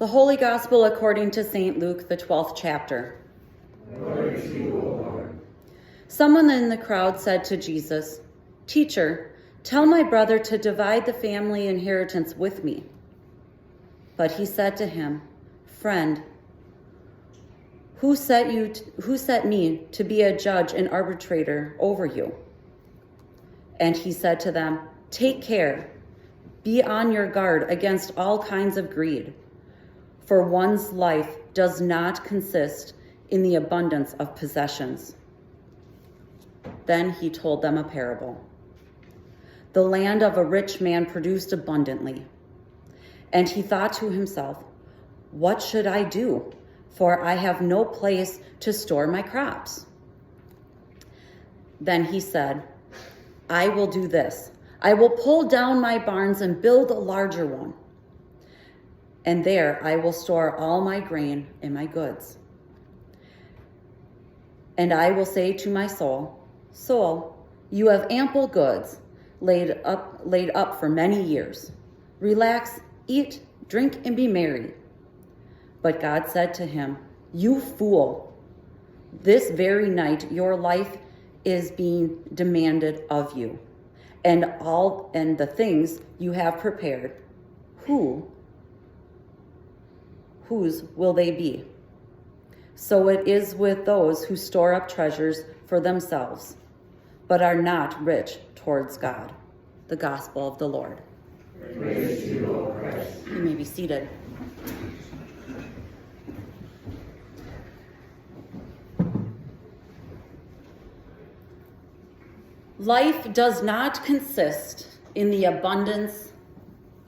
The Holy Gospel according to St. Luke, the 12th chapter. Glory to you, O Lord. Someone in the crowd said to Jesus, "Teacher, tell my brother to divide the family inheritance with me." But he said to him, "Friend, who set me to be a judge and arbitrator over you?" And he said to them, "Take care, be on your guard against all kinds of greed, for one's life does not consist in the abundance of possessions." Then he told them a parable. The land of a rich man produced abundantly, and he thought to himself, "What should I do? For I have no place to store my crops." Then he said, "I will do this. I will pull down my barns and build a larger one. And there I will store all my grain and my goods. And I will say to my soul, 'Soul, you have ample goods laid up for many years. Relax, eat, drink, and be merry.' But God said to him, 'You fool, this very night your life is being demanded of you, and the things you have prepared, whose will they be?' So it is with those who store up treasures for themselves, but are not rich towards God." The Gospel of the Lord. Praise to you, O Christ. You may be seated. Life does not consist in the abundance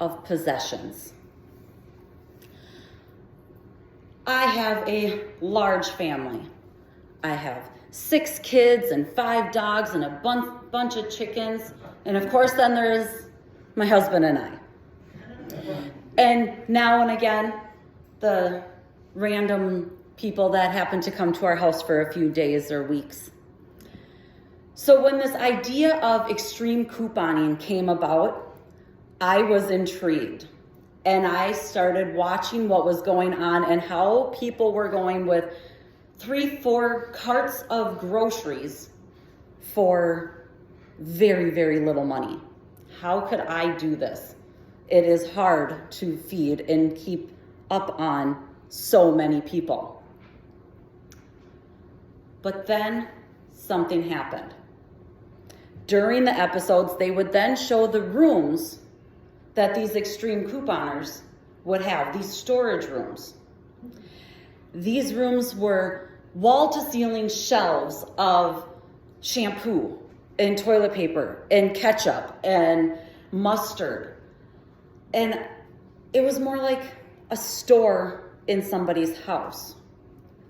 of possessions. I have a large family. I have 6 kids and 5 dogs and a bunch of chickens. And of course, then there's my husband and I. And now and again, the random people that happen to come to our house for a few days or weeks. So when this idea of extreme couponing came about, I was intrigued. And I started watching what was going on and how people were going with 3-4 carts of groceries for very, very little money. How could I do this? It is hard to feed and keep up on so many people. But then something happened. During the episodes, they would then show the rooms that these extreme couponers would have, these storage rooms. These rooms were wall-to-ceiling shelves of shampoo and toilet paper and ketchup and mustard. And it was more like a store in somebody's house.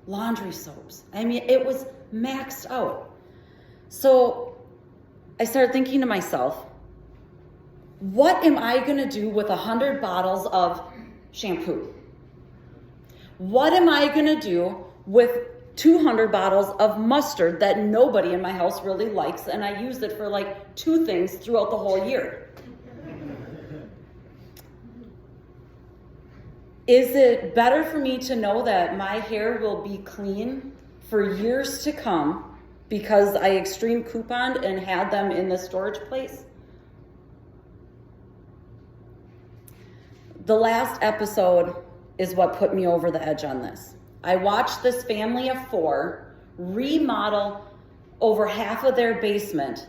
Laundry soaps. I mean, it was maxed out. So I started thinking to myself, what am I going to do with 100 bottles of shampoo? What am I going to do with 200 bottles of mustard that nobody in my house really likes, and I use it for like 2 things throughout the whole year? Is it better for me to know that my hair will be clean for years to come because I extreme couponed and had them in the storage place? The last episode is what put me over the edge on this. I watched this family of 4 remodel over half of their basement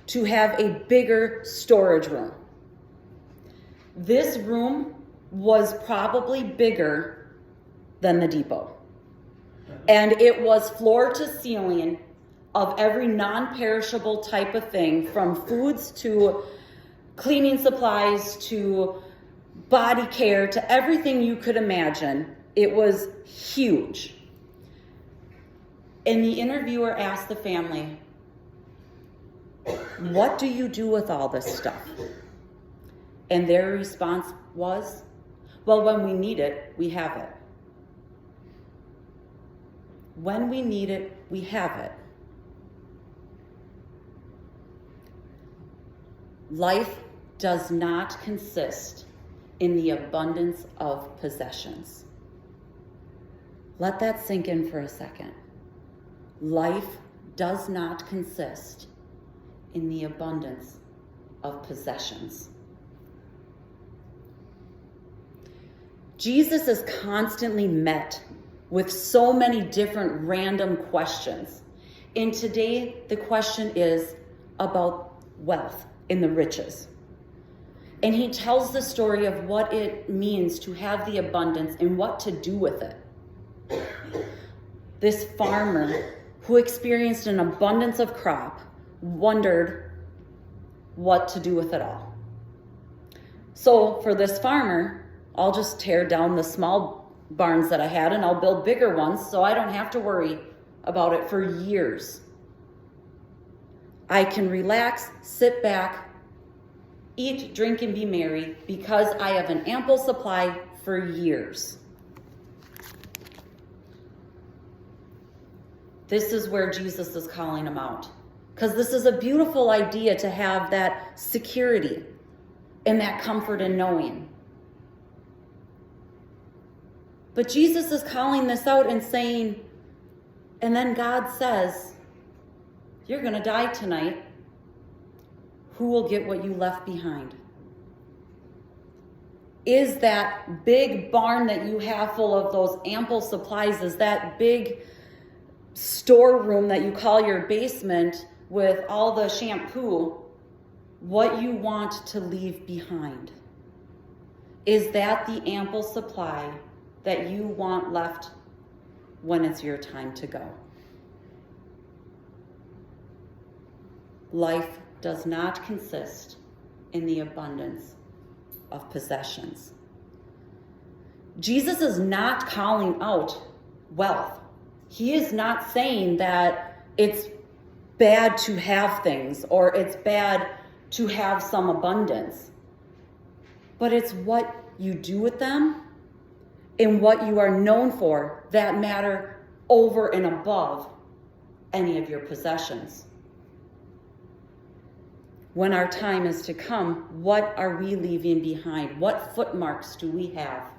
to have a bigger storage room. This room was probably bigger than the depot. And it was floor to ceiling of every non-perishable type of thing, from foods to cleaning supplies to body care to everything you could imagine. It was huge. And the interviewer asked the family, "What do you do with all this stuff?" And their response was, "Well, when we need it, we have it. When we need it, we have it." Life does not consist in the abundance of possessions. Let that sink in for a second. Life does not consist in the abundance of possessions. Jesus is constantly met with so many different random questions. And today, the question is about wealth and the riches. And he tells the story of what it means to have the abundance and what to do with it. This farmer who experienced an abundance of crop wondered what to do with it all. So for this farmer, I'll just tear down the small barns that I had and I'll build bigger ones so I don't have to worry about it for years. I can relax, sit back, eat, drink, and be merry because I have an ample supply for years. This is where Jesus is calling him out. Because this is a beautiful idea to have that security and that comfort in knowing. But Jesus is calling this out and saying, and then God says, you're going to die tonight. Who will get what you left behind? Is that big barn that you have full of those ample supplies, is that big storeroom that you call your basement with all the shampoo, what you want to leave behind? Is that the ample supply that you want left when it's your time to go? Life does not consist in the abundance of possessions. Jesus is not calling out wealth. He is not saying that it's bad to have things or it's bad to have some abundance. But it's what you do with them and what you are known for that matter over and above any of your possessions. When our time is to come, what are we leaving behind? What footmarks do we have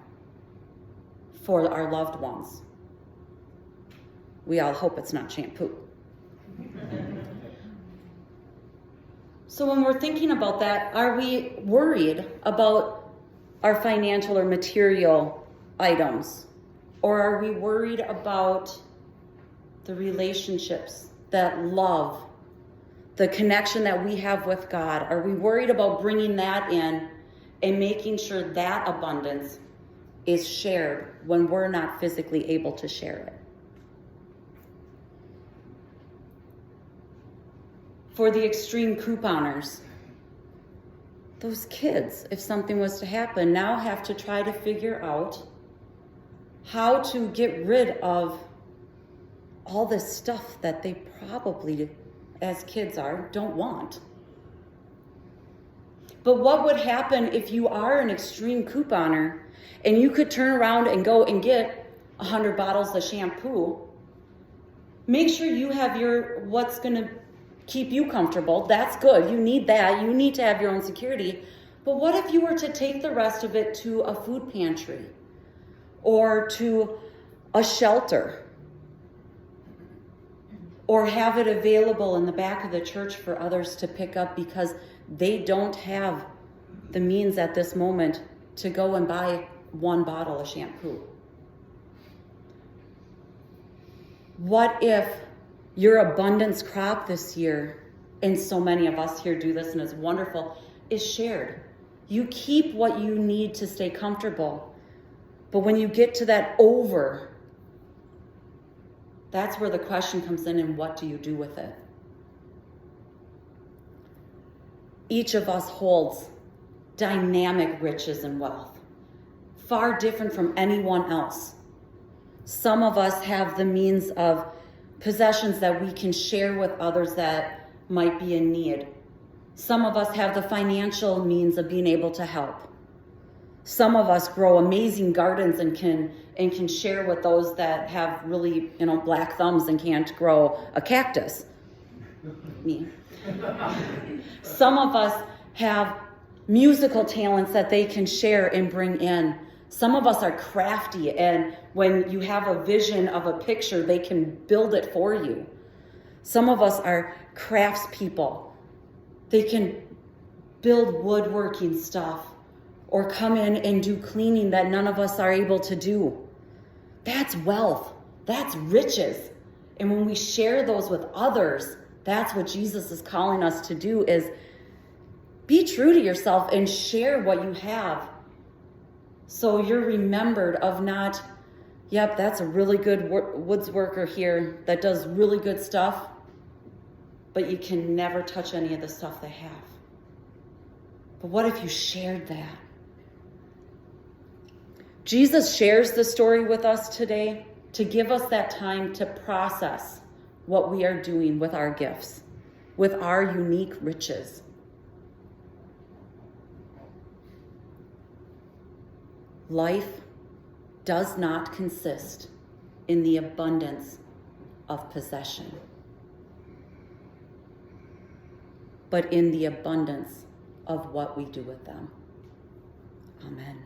for our loved ones? We all hope it's not shampoo. So when we're thinking about that, are we worried about our financial or material items? Or are we worried about the relationships, that love, the connection that we have with God? Are we worried about bringing that in and making sure that abundance is shared when we're not physically able to share it? For the extreme couponers, those kids, if something was to happen, now have to try to figure out how to get rid of all this stuff that they probably, as kids don't want. But what would happen if you are an extreme couponer and you could turn around and go and get 100 bottles of shampoo? Make sure you have what's going to keep you comfortable. That's good. You need that. You need to have your own security. But what if you were to take the rest of it to a food pantry or to a shelter or have it available in the back of the church for others to pick up because they don't have the means at this moment to go and buy one bottle of shampoo? What if your abundance crop this year, and so many of us here do this and it's wonderful, is shared? You keep what you need to stay comfortable, but when you get to that over, that's where the question comes in, and what do you do with it? Each of us holds dynamic riches and wealth, far different from anyone else. Some of us have the means of possessions that we can share with others that might be in need. Some of us have the financial means of being able to help. Some of us grow amazing gardens and can share with those that have really, black thumbs and can't grow a cactus. Me. Some of us have musical talents that they can share and bring in. Some of us are crafty, and when you have a vision of a picture, they can build it for you. Some of us are craftspeople. They can build woodworking stuff or come in and do cleaning that none of us are able to do. That's wealth. That's riches. And when we share those with others, that's what Jesus is calling us to do, is be true to yourself and share what you have. So you're remembered of not, yep, that's a really good woods worker here that does really good stuff, but you can never touch any of the stuff they have. But what if you shared that? Jesus shares the story with us today to give us that time to process what we are doing with our gifts, with our unique riches. Life does not consist in the abundance of possession, but in the abundance of what we do with them. Amen.